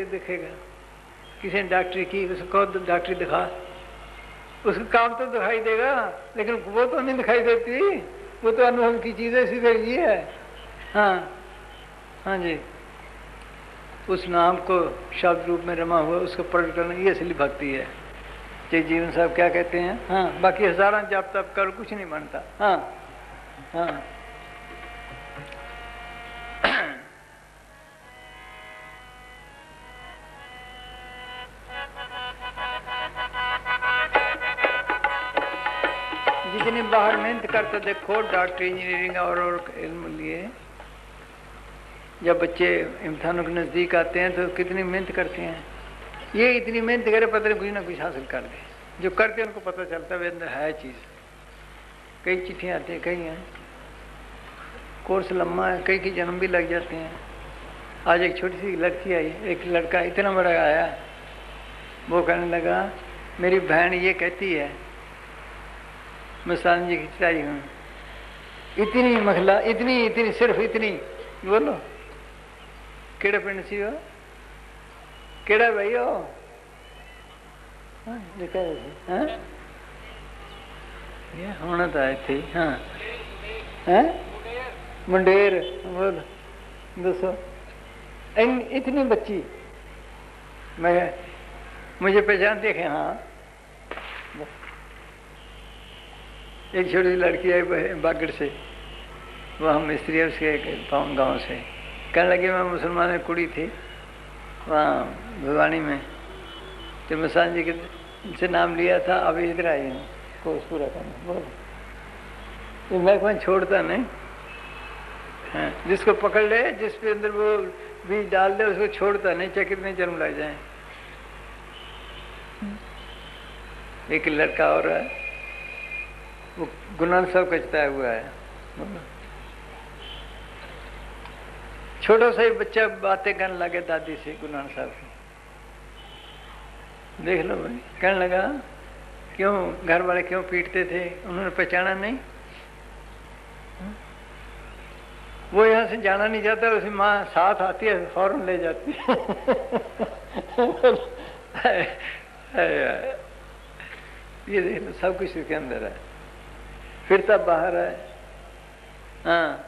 दिखेगा। किसी ने डॉक्टरी की, उसको कहो तो डॉक्टरी दिखा, उसका काम तो दिखाई देगा, लेकिन वो तो नहीं दिखाई देती, वो तो अनुभव की चीज़ है, सीधे ये है। हाँ हाँ जी, उस नाम को शब्द रूप में रमा हुआ उसको प्रकट करना, ये असली भक्ति है। जय जीवन साहब क्या कहते हैं, हाँ बाकी हजारों जब तब कर कुछ नहीं बनता। हाँ हाँ जितनी बाहर मेहनत करते देखो, डॉक्टर इंजीनियरिंग और इल्म लिए, जब बच्चे इम्तिहानों के नज़दीक आते हैं तो कितनी मेहनत करते हैं। ये इतनी मेहनत करे पता नहीं कुछ ना कुछ हासिल कर दे, जो करते हैं उनको पता चलता है अंदर है चीज़। कई चिट्ठियाँ आती हैं, कई हैं, कोर्स लम्बा है, कई की जन्म भी लग जाते हैं। आज एक छोटी सी लड़की आई, एक लड़का इतना बड़ा आया, वो कहने लगा मेरी बहन ये कहती है मैं साधन जी की खिंचाई हूँ, इतनी महिला, इतनी इतनी सिर्फ इतनी, बोलो केड़ा पिंड सी हो, केड़ा भाई हो, हाँ ये होना तो आए थे। हाँ हैं मुंडेर, बोल दसो इतनी बच्ची, मैं मुझे पहचान देखे। हाँ एक छोटी लड़की आई बागड़ से, वह हम मिस्त्री है उसके गांव से, कहने लगी मैं मुसलमान कुड़ी थी वहाँ भिवानी में, तो मसान जी के से नाम लिया था, अभी इधर आई हूँ कोर्स पूरा करना। बोल तो मैं कोई छोड़ता नहीं, हाँ जिसको पकड़ ले, जिस पे अंदर वो बीज डाल दे उसको छोड़ता नहीं, चाहे कितने जन्म लग जाए। एक लड़का और है, वो गुनान साहब का चिताया हुआ है, छोटा सा ही बच्चा बातें करने लगे दादी से, गुनान साहब से, देख लो भाई। कहने लगा क्यों घर वाले क्यों पीटते थे, उन्होंने पहचाना नहीं, वो यहाँ से जाना नहीं चाहता, उसकी माँ साथ आती है फौरन ले जाती है। ये देख लो सब कुछ इसके अंदर है, फिर तब बाहर है। हाँ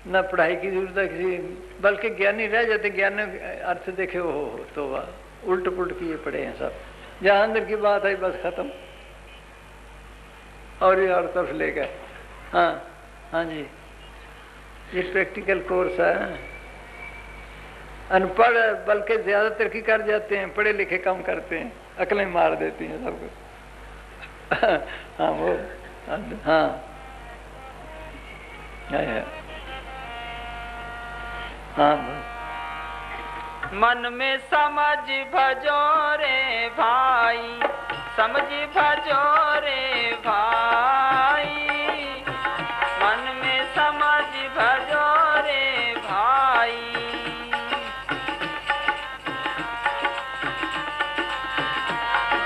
न पढ़ाई की जरूरत है किसी, बल्कि ज्ञानी रह जाते, ज्ञान अर्थ देखे हो तो वह उल्ट पुलट किए पड़े हैं सब, जहाँ अंदर की बात है बस खत्म, और ये और तरफ ले गए। हाँ हाँ जी, ये प्रैक्टिकल कोर्स है। अनपढ़ बल्कि ज्यादा तरक्की कर जाते हैं, पढ़े लिखे कम करते हैं, अकलें मार देती हैं सबको। हाँ वो हाँ हाँ मन में समझ भजो रे भाई, समझ भजो रे भाई, मन में समझ भजो रे भाई।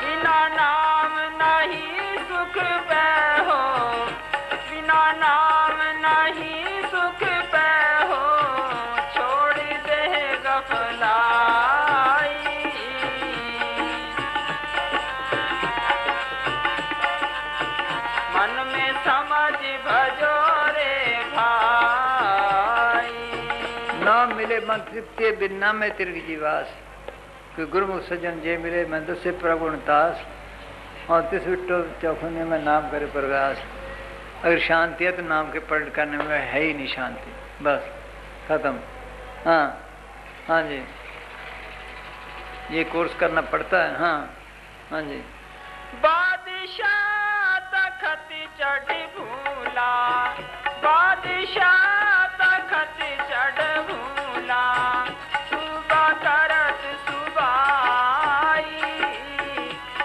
बिना नाम नहीं सुख पैहो, बिना नाम नहीं सुख पैहो, छोड़ दे गफलाई। मन में समझ भजो रे भाई। नाम मिले मन तृप्ति बिना में तिर्ग जीवास, कि गुरुमुख सज्जन जे मिले मैं दुष्य प्रगुण तास, और तिस विट्टो चौखने में नाम करे प्रगास। अगर शांति है तो नाम के प्रकट करने में है ही नहीं शांति, बस खत्म। हाँ हाँ जी, ये कोर्स करना पड़ता है। हाँ हाँ जी। बादशाह तखत चढ़ भूला, बादशाह तखत चढ़ भूला, सुबह करत सुबाई,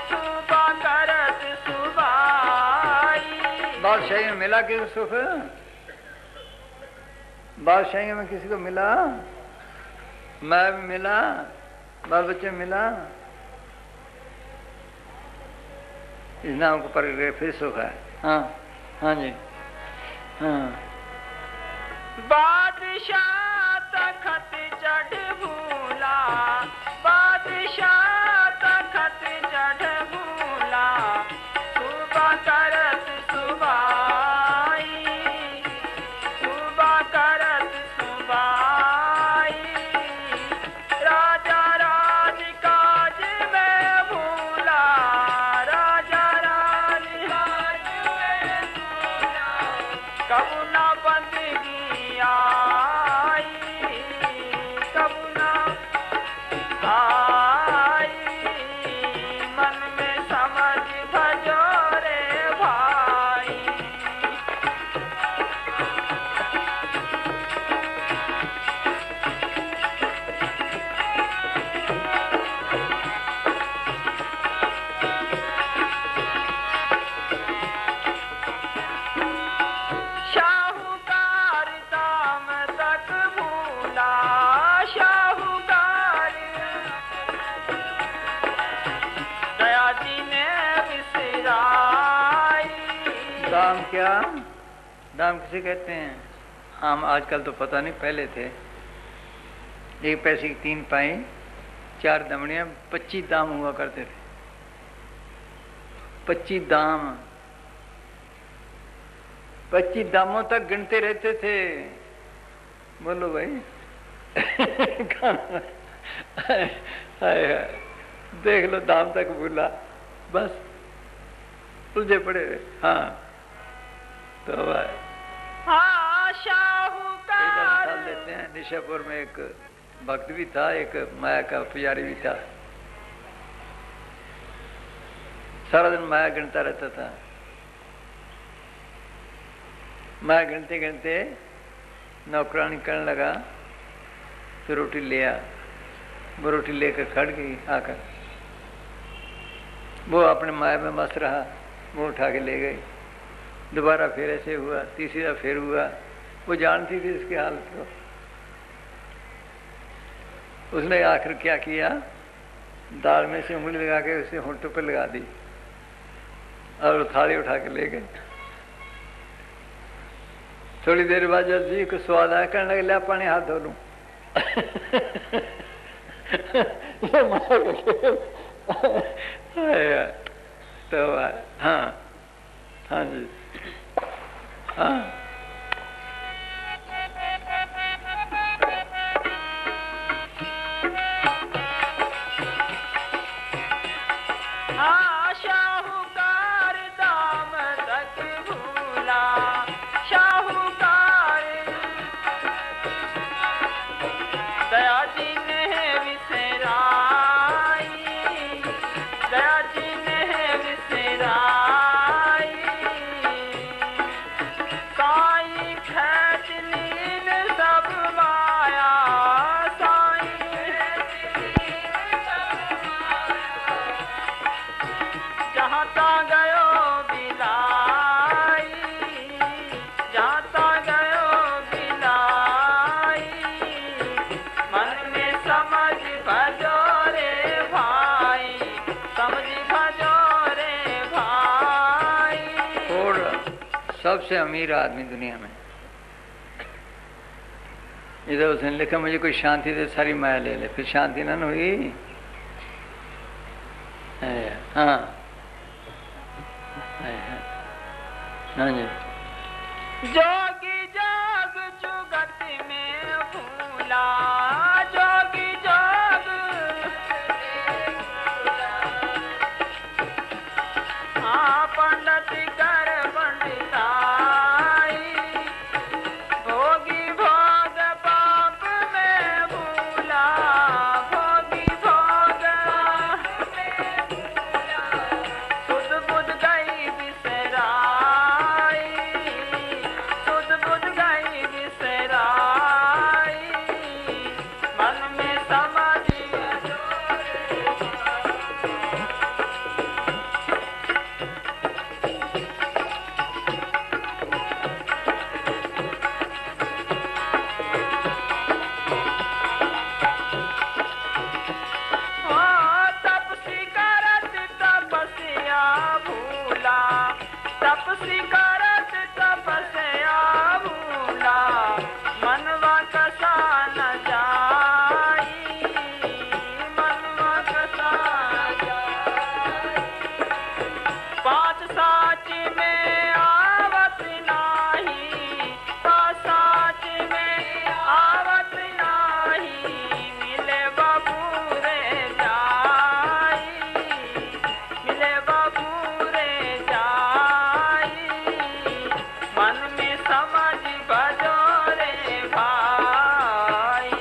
सुबह करत सुबाई। बादशाही में मिला किसी सुख, बादशाही में किसी को मिला, मैं भी मिला, बाल बच्चे मिला, इस नाम को पर गए फिर सुख है। हाँ हाँ जी हाँ। बादशाह तखत चढ़ भूला, दाम क्या, दाम किसे कहते हैं? आम आजकल तो पता नहीं, पहले थे 1 पैसे की 3 पाई 4 दमड़ियाँ, 25 दाम हुआ करते थे। 25 दाम, 25 दामों तक गिनते रहते थे। बोलो भाई। देख लो, दाम तक भूला, बस उलझे पड़े। हाँ तो हाँ शाहूकार मिसाल देते हैं। निशापुर में एक भक्त भी था, एक माया का पुजारी भी था। सारा दिन माया गिनता रहता था। माया गिनते गिनते नौकरानी करने लगा, तो रोटी ले आ। वो रोटी लेकर खड़ गई आकर। वो अपने माया में मस्त रहा, वो उठा के ले गई। दोबारा फिर ऐसे हुआ, तीसरी बार फिर हुआ। वो जानती थी इसकी हालत को। उसने आखिर क्या किया, दाल में से उंगली लगा के उसे होंठों पर लगा दी और थाली उठा के ले गए। थोड़ी देर बाद जब जी को स्वाद आया, करने लगे, ले पानी हाथ धो लूं। तो हाँ, हाँ जी, हाँ। हाँ शाहूकार दाम तक भूला, शाहूकार दया जी ने विसराई, दया जी ने विसराई। साईं खेच लीन सब माया, साईं जहाँ ता गयो बिलाई, जहाँ ता गयो बिलाई। मन में समझ भजो रे भाई, समझ भजो रे भाई। और सबसे अमीर आदमी दुनिया में, इधर उसने लिखा मुझे कोई शांति दे, सारी माया ले ले, फिर शांति ना हुई। हाँ हाँ जी। जोगी जोग जुगत में भूला, जोगी जोग हाँ पंडित कर पंडिताई। भोगी भोग पाप में भूला, भोगी भोग सुध बुध गई बिसराई, सुध बुध गई बिसराई। मन में समझ तपसी करत तपस्या भूला, तपसी करत तपस्या भूला। मनवा कसा न जाई, मनवा कसा न जाई। पाँच साच में आवत नाही, पाँच साच में आवत नाही। मिले बाबू रे जाई, मिले बाबू रे जाई। मन में समझ भजो रे भाई।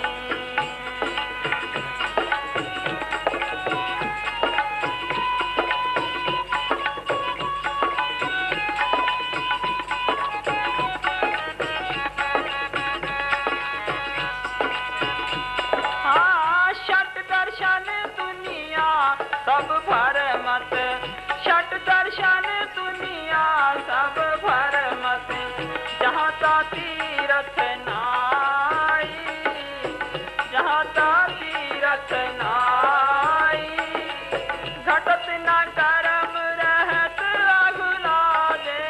हाँ षट दर्शन दुनिया सब भर मत, षट दर्शन दुनिया सब भर मत। जहाँ ता तीरथ नाई, जहाँ ता तीरथ नाई। घटत न कर्म रहत अघुला दे,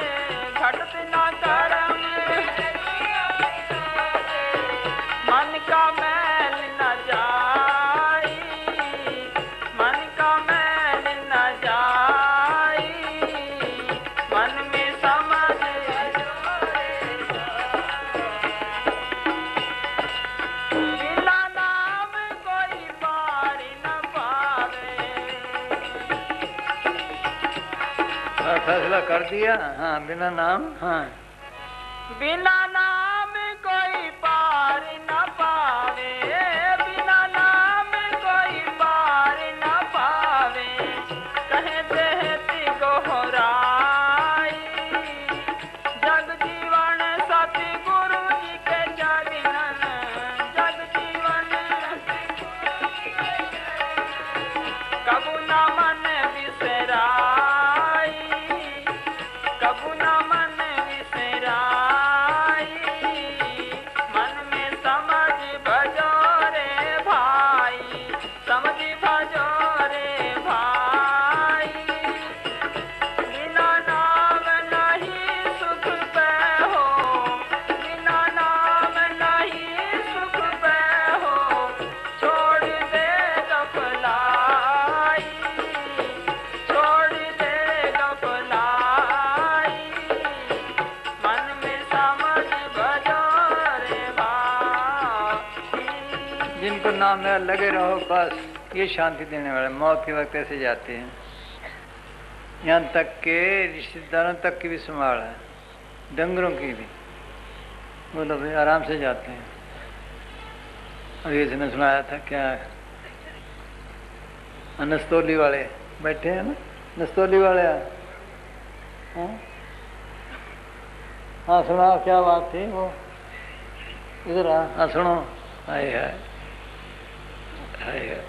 फैसला कर दिया। हाँ, बिना नाम। हाँ, बिना नाम कोई पार न पावे, बिना नाम कोई पार न पावे, कहे देहती गोहराई, जग जीवन सतगुरु जी के चरणन, जग जीवन कबू न मन बिसराई, कबू न मन बिसराई, मन में समझ भजो रे भाई, समझ भजो रे भाई, बिना नाम नहीं सुख पै हो, बिना नाम नहीं सुख पै हो, छोड़ दे गफलाई, छोड़ दे गफलाई, मन में समझ भजो रे भाई। जिनको नाम में लगे रहो बस, ये शांति देने वाले। मौत के वक्त ऐसे जाते हैं, यहाँ तक के रिश्तेदारों तक की भी संभाल है, डंगरों की भी, वो तो भाई आराम से जाते हैं। अभी इसने सुनाया था क्या, नस्तोली वाले बैठे हैं ना, नस्तोली वाले। हाँ हाँ, सुना क्या बात थी वो, इधर आ। हाँ सुनो। हाय हाय हाय हाय,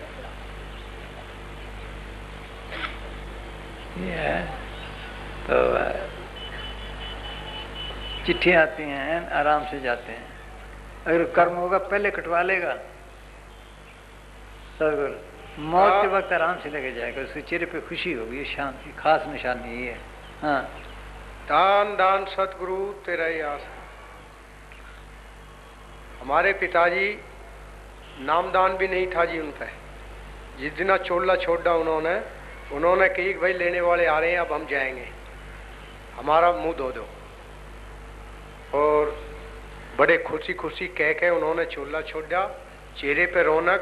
ये है तो चिट्ठियाँ आती हैं, आराम से जाते हैं। अगर कर्म होगा पहले कटवा लेगा सदगुरु, मौत के वक्त आराम से लेके जाएगा, उसके चेहरे पे खुशी होगी। ये शांति खास निशानी ये है। हाँ, दान दान सतगुरु तेरा ही आस। हमारे पिताजी नामदान भी नहीं था जी उनका। जिस दिन चोला छोड़ा उन्होंने कही भाई लेने वाले आ रहे हैं, अब हम जाएंगे, हमारा मुंह धो दो। और बड़े खुशी खुशी कह के उन्होंने चोला छोड़ा, चेहरे पे रौनक,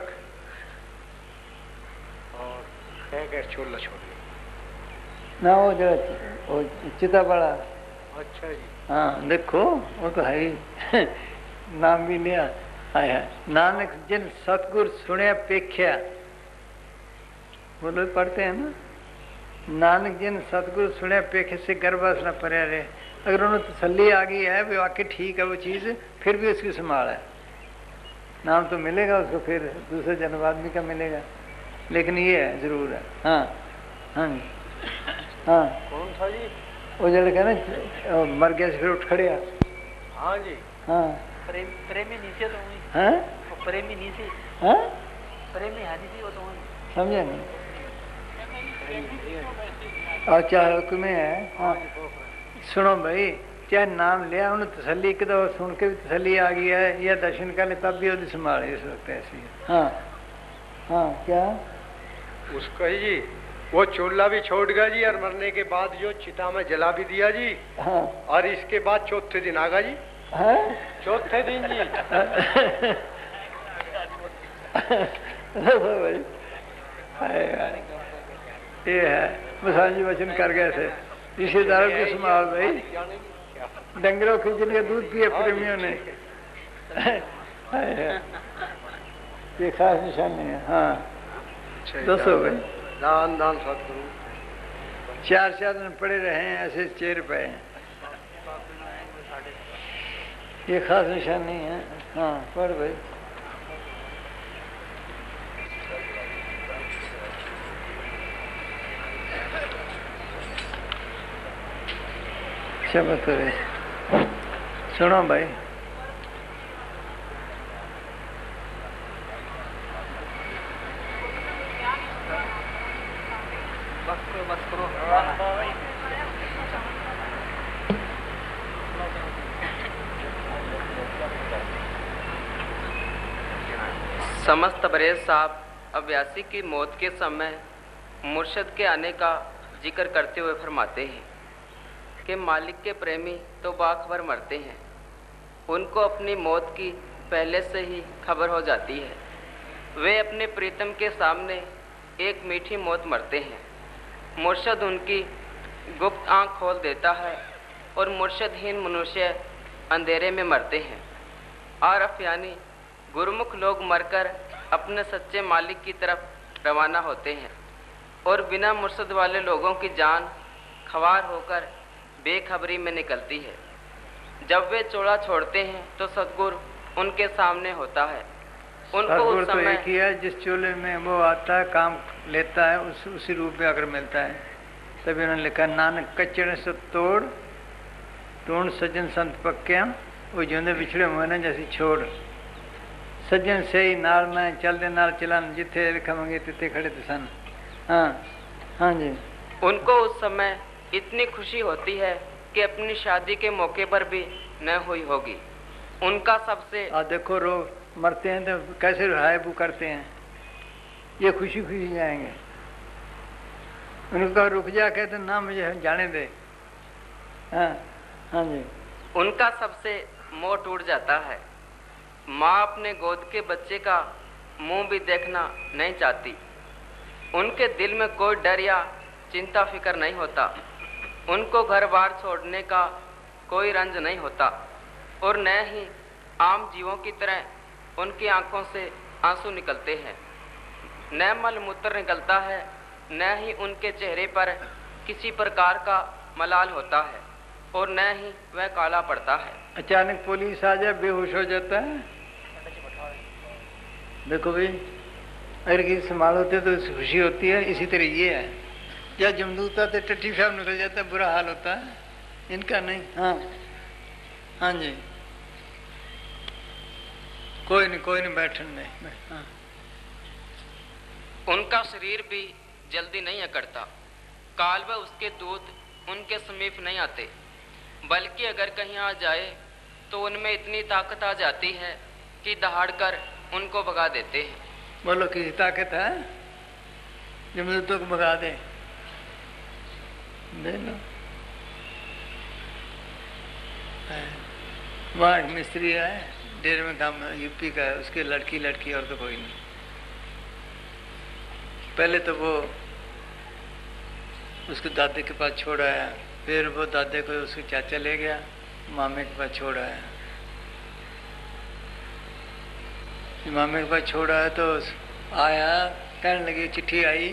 और कह के चोला छोड़ दिया ना। वो चिता बड़ा। अच्छा जी। हाँ देखो, वो तो है ही नाम भी लिया। हाय हाय, नानक जिन सतगुर सुने पेख्या, वो लोग पढ़ते हैं ना, नानक जिन सतगुरु सुने पेखे से गर्भवास न परे रहे। अगर उन्हें तसल्ली आ गई है भी वाकई ठीक है वो चीज़, फिर भी उसकी संभाल है। नाम तो मिलेगा उसको, फिर दूसरे जन्म आदमी का मिलेगा, लेकिन ये है जरूर है। हाँ हाँ हाँ। कौन था जी? वो जो कहना मर गया से फिर उठ खड़िया। हाँ जी। हाँ, प्रेमी नीचे तो हुई। हाँ प्रेमी नीचे। हाँ, प्रेमी हाजी थी वो तो हुई। समझे नहीं? और चाहे हुक्म है। हाँ सुनो भाई, चाहे नाम लिया उन्हें तसल्ली एक दफा सुन के भी तसल्ली आ गई है, या दर्शन कर ले तब भी वो संभाले इस वक्त ऐसी है। हाँ हाँ, क्या उसका ही जी वो चोला भी छोड़ गया जी, और मरने के बाद जो चिता में जला भी दिया जी। हाँ, और इसके बाद चौथे दिन आगा जी। है चौथे दिन जी। भाई ये है, मसान जी वचन कर गए थे रिश्तेदारों की संभाल भाई, डंगरों की जिनका दूध पिए प्रेमियों ने। ये खास निशानी है। हाँ दसो भाई, दान दान सतगुरु 4 दिन पड़े रहे हैं ऐसे चेहरे पे, ये खास निशानी है। हाँ पढ़ भाई। शब्द सुनो भाई। बस करो। समस्त बरेज साहब अव्यासी की मौत के समय मुर्शद के आने का जिक्र करते हुए फरमाते हैं कि मालिक के प्रेमी तो बाखबर मरते हैं, उनको अपनी मौत की पहले से ही खबर हो जाती है। वे अपने प्रीतम के सामने एक मीठी मौत मरते हैं। मुर्शद उनकी गुप्त आंख खोल देता है और मुर्शदहीन मनुष्य अंधेरे में मरते हैं। आरफ यानी गुरुमुख लोग मरकर अपने सच्चे मालिक की तरफ रवाना होते हैं और बिना मुर्शद वाले लोगों की जान ख्वार होकर बेखबरी में निकलती है। जब वे चोला छोड़ते हैं तो सतगुरु उनके सामने होता है। उनको उस समय एक ही है, जिस चोले में वो आता है काम लेता है उसी रूप में आकर मिलता है। तभी उन्होंने लिखा, नानक कच्चड़ से तोड़ सज्जन संत पक्या वो जिंदे बिछड़े हुए ने जैसी छोड़। सज्जन से ही नाल में चल दे नाल चलान जिथे लिखावेंगे तिथे खड़े थे सन। हाँ जी। उनको उस समय इतनी खुशी होती है कि अपनी शादी के मौके पर भी न हुई होगी। उनका सबसे देखो लोग मरते हैं तो कैसे हाय बू करते हैं, ये खुशी खुशी जाएंगे। उनको रुक जा कहते ना मुझे जाने दे। हाँ जी। उनका सबसे मोह टूट जाता है। माँ अपने गोद के बच्चे का मुंह भी देखना नहीं चाहती। उनके दिल में कोई डर या चिंता फिक्र नहीं होता। उनको घर बार छोड़ने का कोई रंज नहीं होता और न ही आम जीवों की तरह उनकी आंखों से आंसू निकलते हैं। न मल मूत्र निकलता है, न ही उनके चेहरे पर किसी प्रकार का मलाल होता है और न ही वह काला पड़ता है। अचानक पुलिस आ जाए बेहोश हो जाता है। देखो भाई, अगर किसी संभाल होते तो खुशी होती है। इसी तरह ये है, या जमदूत आते टट्टी साहब निकल जाता है, बुरा हाल होता है। इनका नहीं। हाँ जी। कोई नहीं बैठन नहीं। हाँ। उनका शरीर भी जल्दी नहीं अकड़ता। काल व उसके दूत उनके समीप नहीं आते, बल्कि अगर कहीं आ जाए तो उनमें इतनी ताकत आ जाती है कि दहाड़ कर उनको भगा देते हैं। बोलो किसी ताकत है जमदूतों को भगा दे? वहाँ एक मिस्त्री है, डेरे में काम, यूपी का है, उसके लड़की और तो कोई नहीं। पहले तो वो उसके दादे के पास छोड़ आया, फिर वो दादे को उसके चाचा ले गया, मामे के पास छोड़ आया। मामे के पास छोड़ आया तो आया, कहने लगी, चिट्ठी आई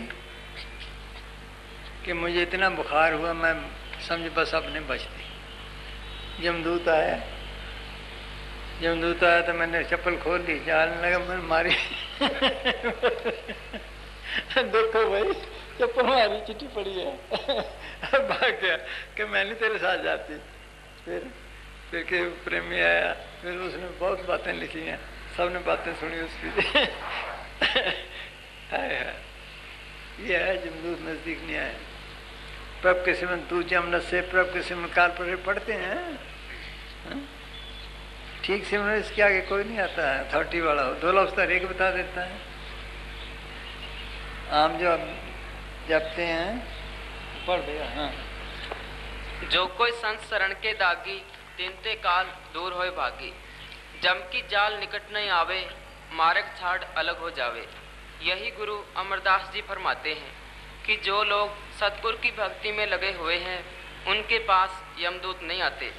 कि मुझे इतना बुखार हुआ, मैं समझ बस अब नहीं बचती। जमदूत आया तो मैंने चप्पल खोल ली, जाने लगा, मैंने मारी। देखो भाई, चप्पल मारी, चिट्ठी पड़ी है। भाग गया कि मैं नहीं तेरे साथ जाती। फिर के प्रेमी आया, फिर उसने बहुत बातें लिखी हैं, सबने बातें सुनी उसकी। ये है जमदूत नजदीक नहीं आए। प्रभ के सिमन तू जमन से प्रभ के सिमन काल पर पढ़ते हैं। ठीक सिमरन इसके आगे कोई नहीं आता है, अथॉरिटी वाला हो। दो लफ्ज़ तो एक बता देता है। आम जो जपते हैं पढ़ दिया। हाँ। जो कोई संत शरण के दागी, तिनते काल दूर होए भागी। जम की जाल निकट नहीं आवे, मार्ग छाड़ अलग हो जावे। यही गुरु अमरदास जी फरमाते हैं कि जो लोग सतगुरु की भक्ति में लगे हुए हैं, उनके पास यमदूत नहीं आते,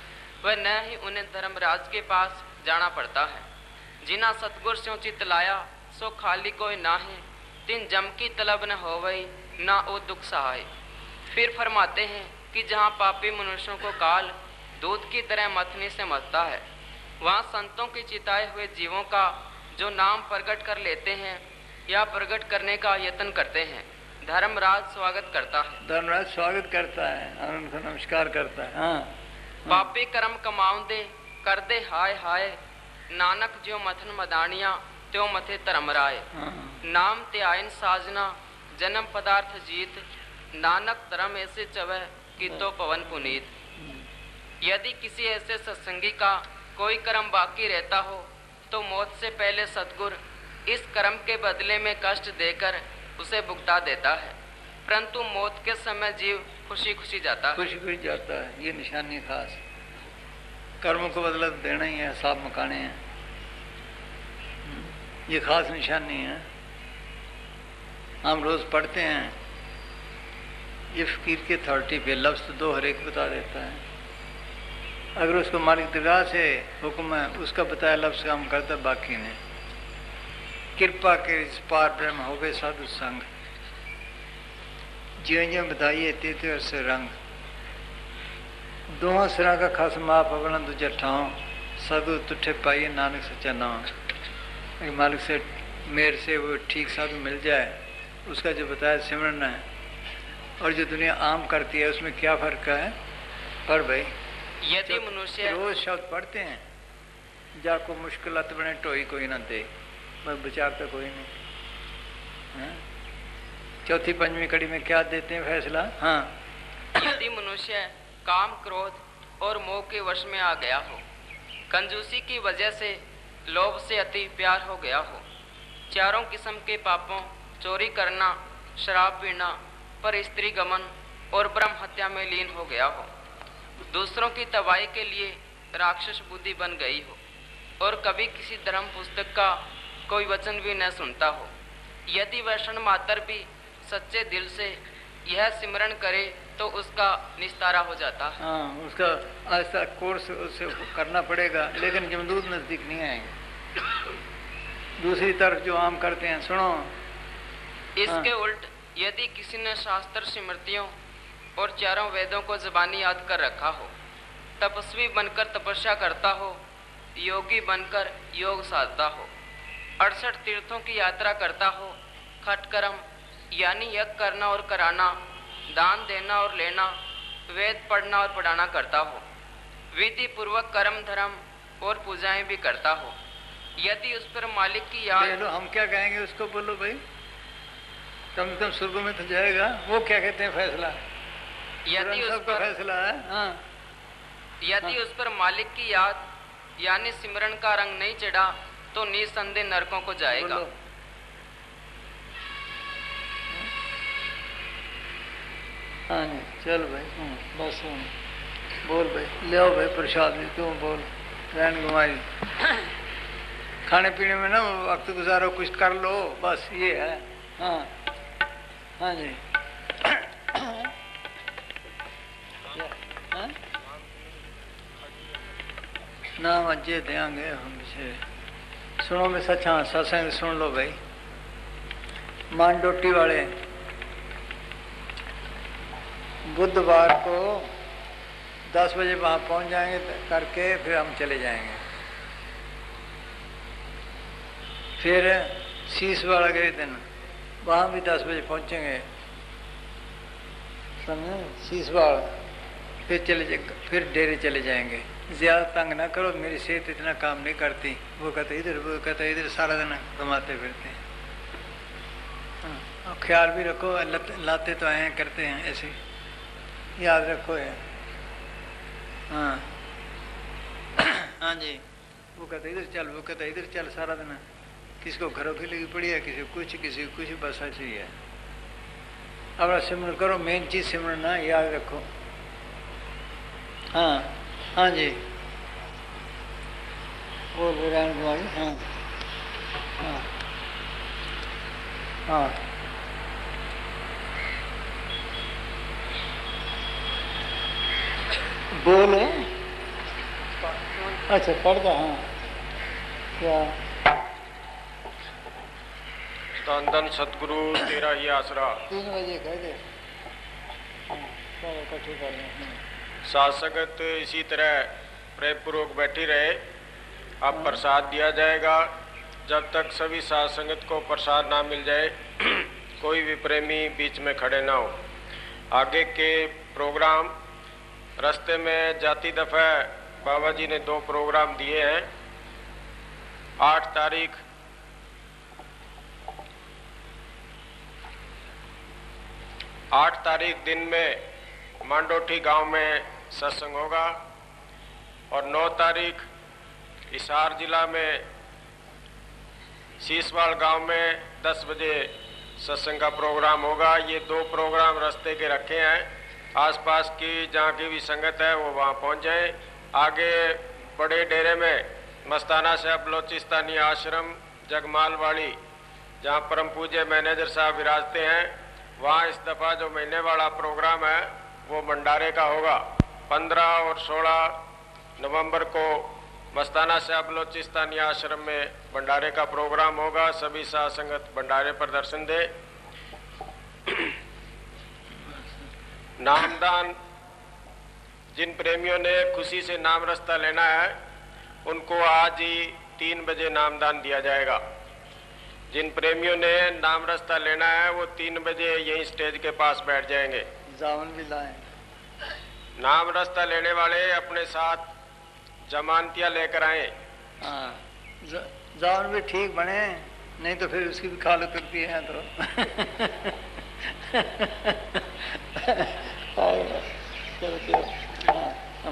वह न ही उन्हें धर्मराज के पास जाना पड़ता है। जिना सतगुर स्यों चित लाया, सो खाली कोई नाहे, तिन जम की तलब न होवई, ना ओ दुख सहाय। फिर फरमाते हैं कि जहाँ पापी मनुष्यों को काल दूध की तरह मथनी से मथता है, वहाँ संतों की चिताए हुए जीवों का जो नाम प्रकट कर लेते हैं या प्रकट करने का यत्न करते हैं, धर्मराज स्वागत करता है। धर्मराज स्वागत करता है, उनको नमस्कार करता है। हाँ। पापी कर्म कमाऊं दे, कर दे हाय हाय, नानक ज्यों मथन मदानिया, त्यों मथे धर्मराय। नाम त्यायन साजना, जन्म पदार्थ जीत, नानक धर्म ऐसे चवह कि तो पवन पुनीत। यदि किसी ऐसे सत्संगी का कोई कर्म बाकी रहता हो तो मौत से पहले सतगुर इस कर्म के बदले में कष्ट देकर उसे भुगता देता है, परंतु मौत के समय जीव खुशी खुशी जाता है। खुशी खुशी जाता है। ये निशानी खास, कर्मों को बदला देना ही है, हिसाब मकाने हैं, ये खास निशानी है। हम रोज पढ़ते हैं ये फकीर की अथॉरिटी पे लफ्ज़ तो दो हर एक बता देता है। अगर उसको मालिक दरगाह से हुक्म है, उसका बताया लफ्ज़ काम करता, बाकी ने कृपा के इस पार ब्रह्म हो गए साधु संग, ज्यों ज्यों बताइए तेते और से रंग, दोहों सिरा का खास माप अपना दूजा ठाओ, साधु तुठे पाइए नानक सच्चा नाम। मालिक से मेरे से वो ठीक साधु मिल जाए, उसका जो बताया सिमरन है, और जो दुनिया आम करती है उसमें क्या फ़र्क है? पर भाई यदि मनुष्य रोज शब्द पढ़ते हैं, जाको मुश्किल अत बने टोई कोई ना दे, मैं विचारता कोई नहीं है? चौथी पंचवीं कड़ी में क्या देते हैं फैसला? हाँ, यदि मनुष्य काम, क्रोध और मोह के वश में आ गया हो, कंजूसी की वजह से लोभ से अति प्यार हो गया हो, चारों किस्म के पापों, चोरी करना, शराब पीना, पर स्त्री गमन और ब्रह्म हत्या में लीन हो गया हो, दूसरों की तबाही के लिए राक्षस बुद्धि बन गई हो, और कभी किसी धर्म पुस्तक का कोई वचन भी न सुनता हो, यदि वह क्षण मात्र भी सच्चे दिल से यह सिमरन करे तो उसका निस्तारा हो जाता है। हाँ, उसका ऐसा कोर्स उससे करना पड़ेगा, लेकिन जमदूत नज़दीक नहीं आएंगे। दूसरी तरफ जो आम करते हैं, सुनो, इसके उल्ट यदि किसी ने शास्त्र स्मृतियों और चारों वेदों को ज़बानी याद कर रखा हो, तपस्वी बनकर तपस्या करता हो, योगी बनकर योग साधता हो, 68 तीर्थों की यात्रा करता हो, खटकर्म यानी यज्ञ करना और कराना, दान देना और लेना, वेद पढ़ना और पढ़ाना करता हो, विधि पूर्वक कर्म धर्म और पूजाएं भी करता हो, यदि उस पर मालिक की याद। हम क्या कहेंगे उसको? बोलो भाई, कम से कम स्वर्ग में तो जाएगा। वो क्या कहते हैं फैसला? यदि उस पर फैसला है, हाँ, यदि उस पर मालिक की याद यानी सिमरन का रंग नहीं चढ़ा तो निसंदेह नरकों को जाएगा। हाँ जी, चल भाई, बस बोल भाई, ले आओ भाई प्रसाद भी, तू बोल, रहन घुमाई खाने पीने में ना वक्त गुजारो, कुछ कर लो, बस ये है। हाँ हाँ जी, हाँ? नाम अज्जे देंगे हमसे। सुनो मैं सच, हाँ सत्संग सुन लो भाई। मांडोटी वाले बुधवार को 10 बजे वहाँ पहुँच जाएंगे करके, फिर हम चले जाएंगे। फिर शीशवाड़ा के दिन वहाँ भी 10 बजे पहुँचेंगे, समझे? शीशवाड़, फिर चले जाएंगे, फिर डेरे चले जाएंगे। ज़्यादा तंग ना करो, मेरी सेहत इतना काम नहीं करती। वो कहते इधर, वो कहते इधर, सारा दिन घुमाते फिरते हैं। और ख्याल भी रखो, लाते तो आए करते हैं ऐसे, याद रखो है। हाँ हाँ जी, वो कहते इधर चल, वो कहते इधर चल, सारा दिन किसी को घरों की लगी पड़ी है, किसी को कुछ, किसी को कुछ, बस ऐसे ही है। अपना सिमरन करो, मेन चीज़ सिमरन ना, याद रखो। हाँ हाँ जी, वो विरान कुमारी। हाँ हाँ हाँ, बोलो। अच्छा पढ़ता, हाँ क्या? धन धन सतगुरु तेरा ही आसरा। 3 बजे कह दे, इकट्ठे कर लें। साथ संगत इसी तरह प्रेमपूर्वक बैठी रहे। अब प्रसाद दिया जाएगा। जब तक सभी साथ संगत को प्रसाद ना मिल जाए, कोई भी प्रेमी बीच में खड़े ना हो। आगे के प्रोग्राम, रास्ते में जाती दफ़ा बाबा जी ने 2 प्रोग्राम दिए हैं। 8 तारीख दिन में मांडोठी गांव में सत्संग होगा, और 9 तारीख हिसार जिला में शीशवाड़ गांव में 10 बजे सत्संग का प्रोग्राम होगा। ये 2 प्रोग्राम रास्ते के रखे हैं। आसपास की जहाँ की भी संगत है वो वहाँ पहुँच जाए। आगे बड़े डेरे में मस्ताना साहब बलोचिस्तानी आश्रम जगमालवाड़ी, जहाँ परम पूज्य मैनेजर साहब विराजते हैं, वहाँ इस दफ़ा जो महीने वाला प्रोग्राम है वो भंडारे का होगा। 15 और 16 नवंबर को मस्ताना शाह बलोचिस्तानी आश्रम में भंडारे का प्रोग्राम होगा। सभी साध संगत भंडारे पर दर्शन दे। नामदान, जिन प्रेमियों ने खुशी से नाम रास्ता लेना है उनको आज ही 3 बजे नामदान दिया जाएगा। जिन प्रेमियों ने नाम रास्ता लेना है वो 3 बजे यहीं स्टेज के पास बैठ जाएंगे। जावन भी लाएं। नाम रास्ता लेने वाले अपने साथ जमानतियाँ लेकर आए। हाँ, जावन भी ठीक बने, नहीं तो फिर उसकी भी खाल उतरती है तो।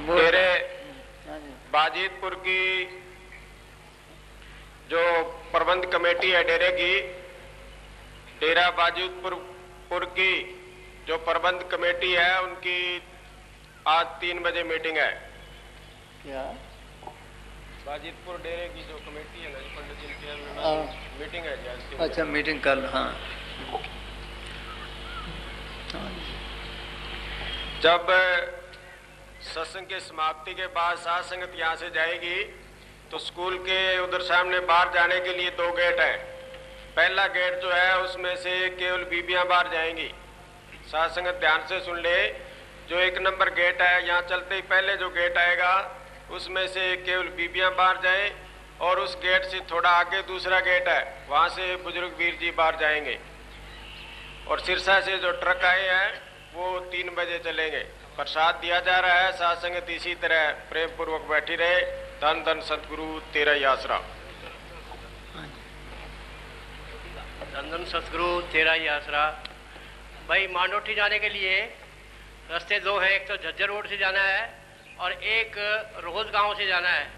मेरे बाजितपुर की जो प्रबंध कमेटी है डेरे की, डेरा बाजितपुर की जो प्रबंध कमेटी है उनकी आज 3 बजे मीटिंग है। क्या? बाजितपुर डेरे की जो कमेटी है ना, पंडित जी की मीटिंग है जी। अच्छा, मीटिंग कल। हाँ, जब सत्संग के समाप्ति के बाद साध संगत यहाँ से जाएगी तो स्कूल के उधर सामने बाहर जाने के लिए 2 गेट है। पहला गेट जो है उसमें से केवल बीबियां बाहर जाएंगी। साध संगत ध्यान से सुन ले, जो 1 नंबर गेट है यहाँ चलते ही पहले जो गेट आएगा उसमें से केवल बीबियां बाहर जाएं, और उस गेट से थोड़ा आगे दूसरा गेट है, वहाँ से बुजुर्ग वीर जी बाहर जाएंगे। और सिरसा से जो ट्रक आए हैं वो 3 बजे चलेंगे। प्रसाद दिया जा रहा है। साध संगत इसी तरह प्रेम पूर्वक बैठी रहे। धन धन सतगुरु तेरा ही आसरा। धन धन सतगुरु तेरा ही आसरा। भाई मांडोठी जाने के लिए रास्ते 2 हैं, एक तो झज्जर रोड से जाना है और एक रोहज गांव से जाना है।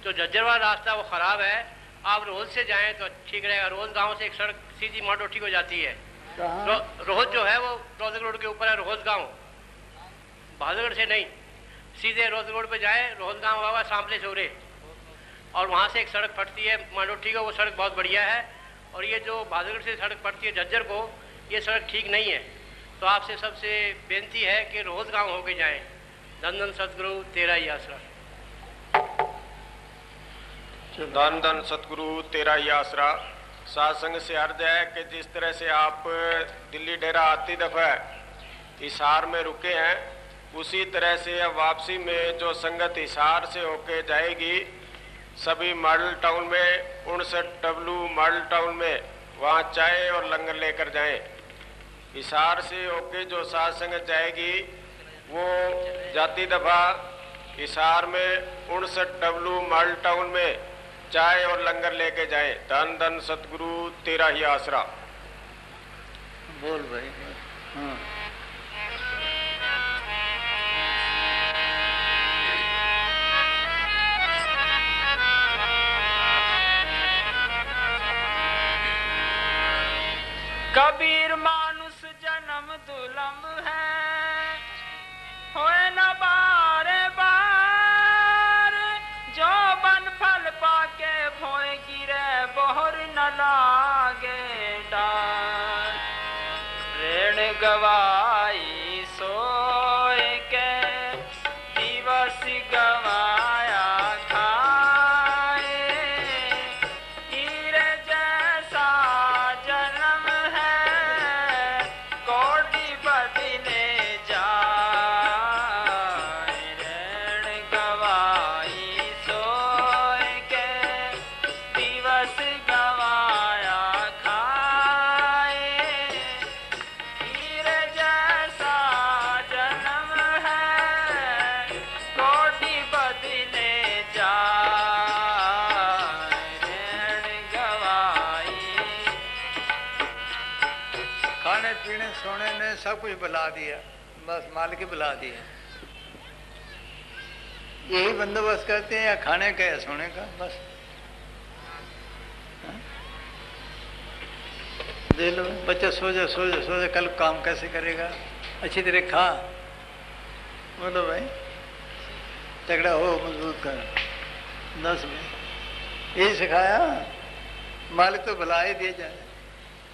तो झज्जर वाला रास्ता वो ख़राब है, आप रोहज से जाएं तो ठीक रहेगा। रोहज गांव से एक सड़क सीधी मांडोठी को जाती है। रोहज जो है वो रोहतक रोड के ऊपर है। रोहज गांव बहादुरगढ़ से नहीं, सीधे रोहतक रोड पे जाए, रोहज गांव होगा सांपले सोरे, और वहाँ से एक सड़क पड़ती है मांडोठी को। वो सड़क बहुत बढ़िया है। और ये जो बहादुरगढ़ से सड़क पड़ती है झज्जर को, ये सड़क ठीक नहीं है। तो आपसे सबसे बेनती है कि रोहज गांव होके जाएं। धन धन सतगुरु तेरा ही आसरा। धन धन सतगुरु तेरा ही आसरा। साध संग से अर्ज है कि जिस तरह से आप दिल्ली डेरा आती दफा हिसार में रुके हैं, उसी तरह से अब वापसी में जो संगत हिसार से होके जाएगी, सभी मॉडल टाउन में 59W मॉडल टाउन में वहाँ चाय और लंगर लेकर जाएं। हिसार से होके जो साध संगत जाएगी वो जाती दफा हिसार में 59W मॉडल टाउन में चाय और लंगर लेके जाएं। धन धन सतगुरु तेरा ही आसरा। बोल भाई। हाँ, कबीर मानुष जन्म दुलम है, होए न बारे बार। जो बन फल पाके भोए गिरे, बोहर न लागे डार। ऋण गवाई सोए के दिवस गवाया खाए। हीरे जैसा जन्म है, कोटि बदले जाए। ऋण गवाई सोए के दिवस गवाया खाए। हीरे जैसा जन्म है, कोटि बदले जाए। ऋण गवाई। खाने पीने सोने ने सब कुछ बुला दिया, बस मालिक ही बुला दिया। यही बंदोबस्त करते हैं, या खाने का या सोने का, बस। हाँ? दे लो, बच्चा सो जा सो जा सो जा, कल काम कैसे करेगा, अच्छी तरह खा। बोलो भाई, तगड़ा हो, मजबूत कर। 10 में यही सिखाया, मालिक तो बुला ही दिया जाए।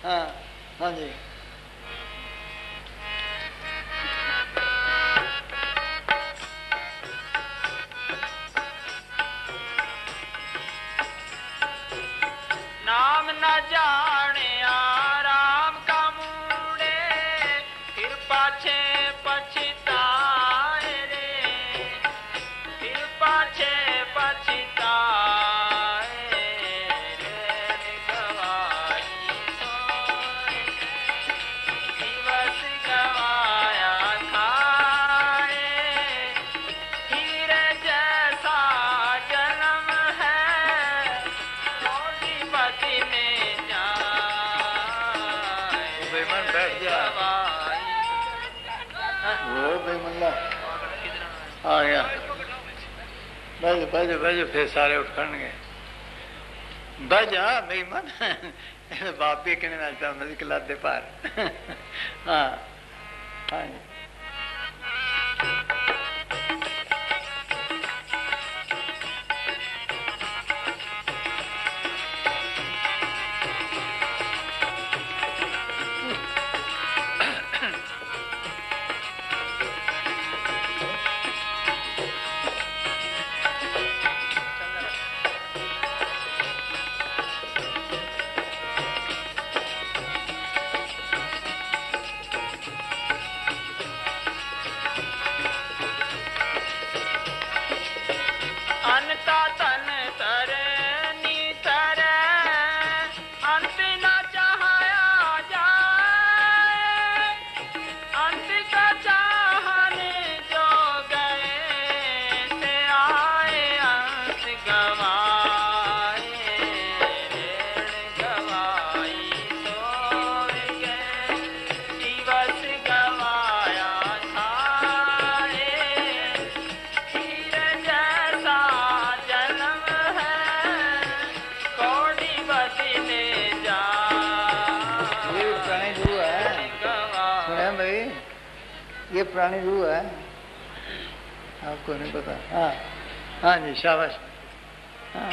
हाँ हाँ जी। जाने आराम का मुड़े फिर पाछे पछताए रे फिर पाछे पछताए रे गवाई सोए दिवस गवाया खाए हीरे जैसा जन्म है मोटी पति में जाए बेमन बैठ जा। गवाई वो बेमल्ला आ गया। बज बज बज फिर सारे उठ खड़नगे। बज हाँ बेईमान बाप भी कहने नाचता मजी खिलाते पार हाँ हाँ अनता तन तरे नी तरे अंत न चाहया जाए अंत का चाहने जो गए से आए अंत गवाए ऋण गवाई सोर गए दिवस गवाया खाए हीरे जैसा जन्म है कोड़ी बदले जा ये पुरानी रूह है। सुना भाई ये पुरानी रूह है आपको नहीं पता। हाँ हाँ जी शाबाश हाँ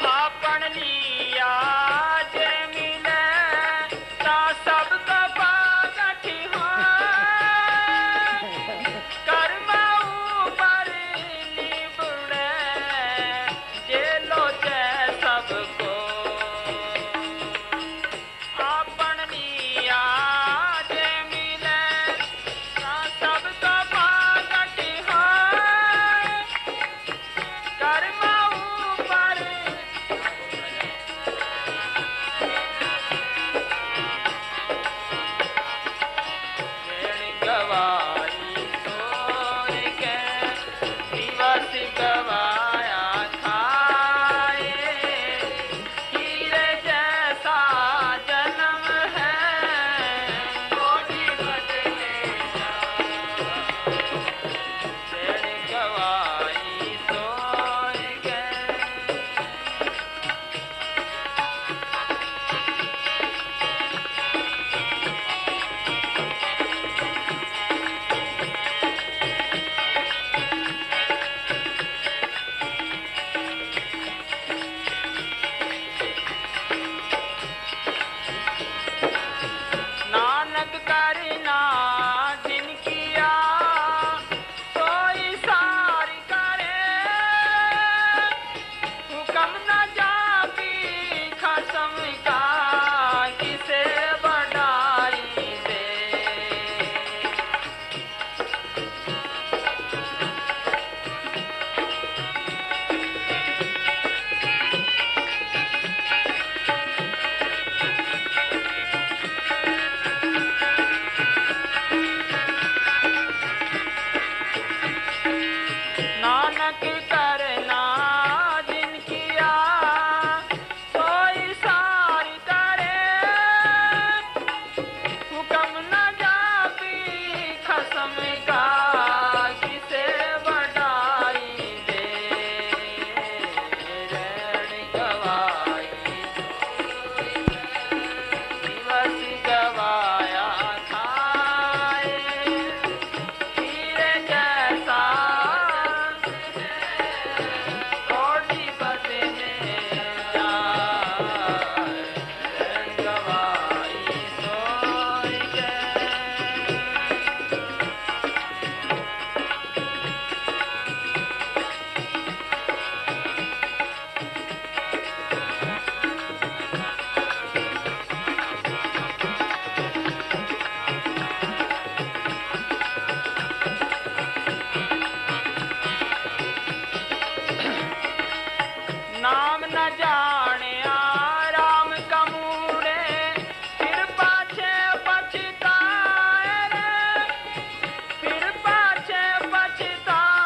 आपन लिया जे मिले ता सब कपागठी हो कर्म ऊपर राम न जाने राम कमूरे फिर पाछे पछताए रे फिर पाछे पछताए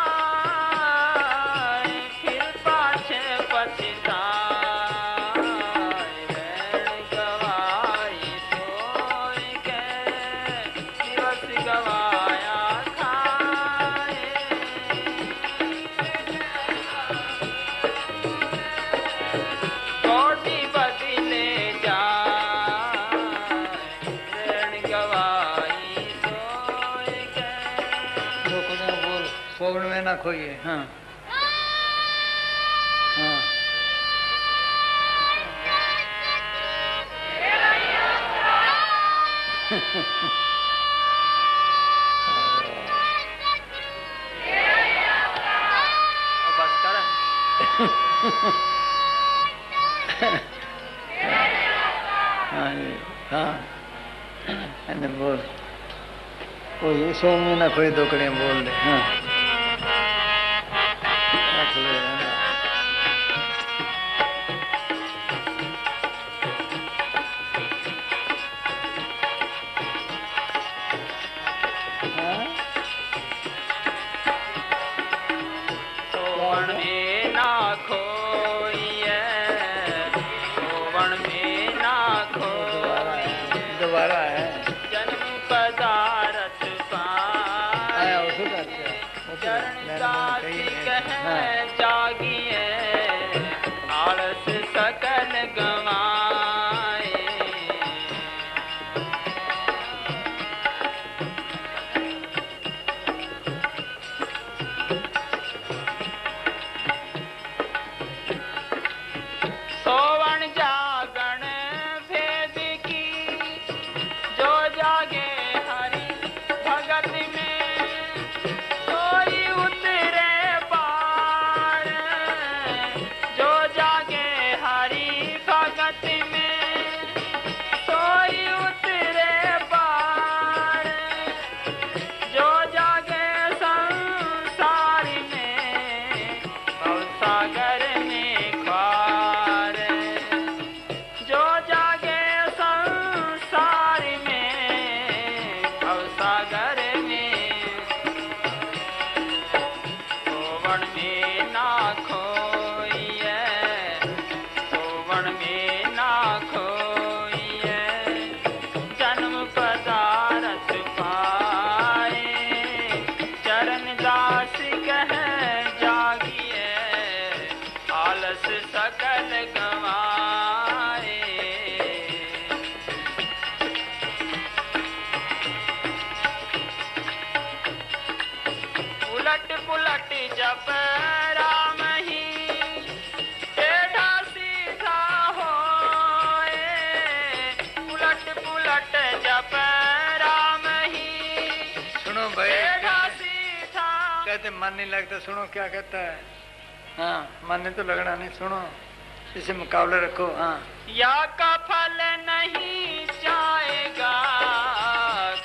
फिर पाछे पछताए रैन गवाई सोई के दिवस गवाया खाए कोटि बदले जाए ऋण गवाई सोई के दो कुड़ियाँ बोल, सोवण में ना खोइए। हाँ हाँ बस कर हाँ जी, हाँ अन्य बोल, ओ ये सोवण में ना खोई, दो कुड़ियाँ बोल दे। हाँ रख ले, हाँ। हाँ? सोवण में ना खोइए सोवण में ना खोइए दोबारा है जन्म पदारथ आया पाए उसको करते हैं, वो तो चरण मैंने दास कही नहीं। कह हाँ जागिए आलस सकल गवाए सोवण जागण भेद की जो जागे हरि भगत में सोई उतरे पार जो जागे हरि भगत में सोई उतरे पार जो जागे संसार में भव सागर में ख्वार जो जागे संसार में भव सागर में सोवण में ना खोइए सोवण में ना खोइए जन्म पदारथ पाए चरण दास कह जागिए आलस सकल गवाए उलट पुलट जप राम ही टेढ़ा सीधा होए उलट पुलट जप राम ही सुनो भाई, टेढ़ा सीधा कहते मन नहीं लगता, सुनो क्या कहता है। हाँ मन नहीं तो लगना नहीं, सुनो इसे मुकाबले रखो। हाँ या का फल नहीं जाएगा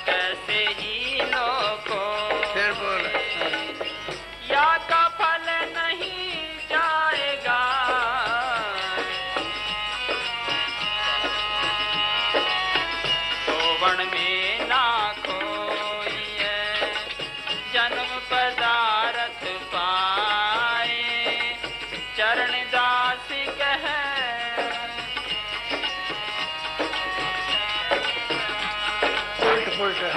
कैसे ही लोगों फिर बोल। या का फल नहीं जाएगा सोवण में ना खोइए जन्म पदारथ पाए चरण दास कह उल्ट पुल्ट।